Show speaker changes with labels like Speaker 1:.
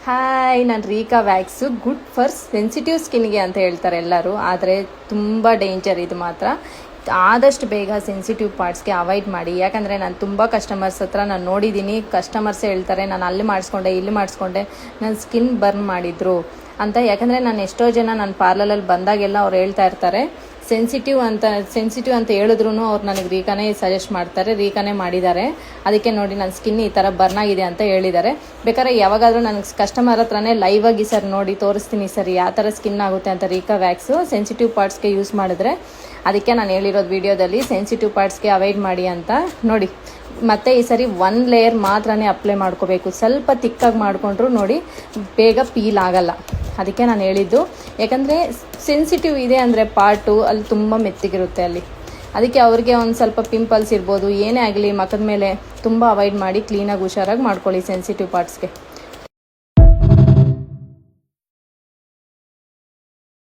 Speaker 1: Hi, ನಾನು ರೀಕಾ wax. Good for sensitive ಸ್ಕಿನ್ಗೆ ಅಂತ ಹೇಳ್ತಾರೆ ಎಲ್ಲರೂ, ಆದರೆ ತುಂಬ ಡೇಂಜರ್ ಇದು ಮಾತ್ರ. ಆದಷ್ಟು ಬೇಗ ಸೆನ್ಸಿಟಿವ್ ಪಾರ್ಟ್ಸ್ಗೆ ಅವಾಯ್ಡ್ ಮಾಡಿ. ಯಾಕಂದರೆ ನಾನು ತುಂಬ ಕಸ್ಟಮರ್ಸ್ ಹತ್ರ ನಾನು ನೋಡಿದ್ದೀನಿ, ಕಸ್ಟಮರ್ಸೇ ಹೇಳ್ತಾರೆ ನಾನು ಅಲ್ಲಿ ಮಾಡಿಸ್ಕೊಂಡೆ ಇಲ್ಲಿ ಮಾಡಿಸ್ಕೊಂಡೆ ನನ್ನ ಸ್ಕಿನ್ ಬರ್ನ್ ಮಾಡಿದ್ರು ಅಂತ. ಯಾಕಂದರೆ ನಾನು ಎಷ್ಟೋ ಜನ ನನ್ನ ಪಾರ್ಲರಲ್ಲಿ ಬಂದಾಗೆಲ್ಲ ಅವ್ರು ಹೇಳ್ತಾ ಇರ್ತಾರೆ ಸೆನ್ಸಿಟಿವ್ ಅಂತ ಹೇಳಿದ್ರು ಅವ್ರು ನನಗೆ ರೀಕಾನೇ ಸಜೆಸ್ಟ್ ಮಾಡ್ತಾರೆ, ರೀಕಾನೇ ಮಾಡಿದ್ದಾರೆ, ಅದಕ್ಕೆ ನೋಡಿ ನನ್ನ ಸ್ಕಿನ್ ಈ ಥರ ಬರ್ನ್ ಆಗಿದೆ ಅಂತ ಹೇಳಿದ್ದಾರೆ. ಬೇಕಾದ್ರೆ ಯಾವಾಗಾದರೂ ನನಗೆ ಕಸ್ಟಮರ್ ಹತ್ರನೇ ಲೈವ್ ಆಗಿ ಸರ್ ನೋಡಿ ತೋರಿಸ್ತೀನಿ ಸರ್ ಯಾವ ಥರ ಸ್ಕಿನ್ ಆಗುತ್ತೆ ಅಂತ ರೀಕಾ ವ್ಯಾಕ್ಸು ಸೆನ್ಸಿಟಿವ್ ಪಾರ್ಟ್ಸ್ಗೆ ಯೂಸ್ ಮಾಡಿದ್ರೆ. ಅದಕ್ಕೆ ನಾನು ಹೇಳಿರೋದು ವಿಡಿಯೋದಲ್ಲಿ ಸೆನ್ಸಿಟಿವ್ ಪಾರ್ಟ್ಸ್ಗೆ ಅವಾಯ್ಡ್ ಮಾಡಿ ಅಂತ. ನೋಡಿ, ಮತ್ತು ಈ ಸರಿ 1 ಲೇಯರ್ ಮಾತ್ರನೇ ಅಪ್ಲೈ ಮಾಡ್ಕೋಬೇಕು. ಸ್ವಲ್ಪ ತಿಕ್ಕಾಗಿ ಮಾಡಿಕೊಂಡ್ರು ನೋಡಿ ಬೇಗ ಪೀಲ್ ಆಗಲ್ಲ. ಅದಕ್ಕೆ ನಾನು ಹೇಳಿದ್ದು, ಯಾಕಂದರೆ ಸೆನ್ಸಿಟಿವ್ ಇದೆ ಅಂದರೆ ಪಾರ್ಟು ಅಲ್ಲಿ ತುಂಬ ಮೆತ್ತಿಗಿರುತ್ತೆ ಅಲ್ಲಿ. ಅದಕ್ಕೆ ಅವ್ರಿಗೆ ಒಂದು ಸ್ವಲ್ಪ ಪಿಂಪಲ್ಸ್ ಇರ್ಬೋದು, ಏನೇ ಆಗಲಿ ಮುಖದ ಮೇಲೆ ತುಂಬ ಅವಾಯ್ಡ್ ಮಾಡಿ ಕ್ಲೀನಾಗಿ ಹುಷಾರಾಗಿ ಮಾಡ್ಕೊಳ್ಳಿ ಸೆನ್ಸಿಟಿವ್ ಪಾರ್ಟ್ಸ್ಗೆ.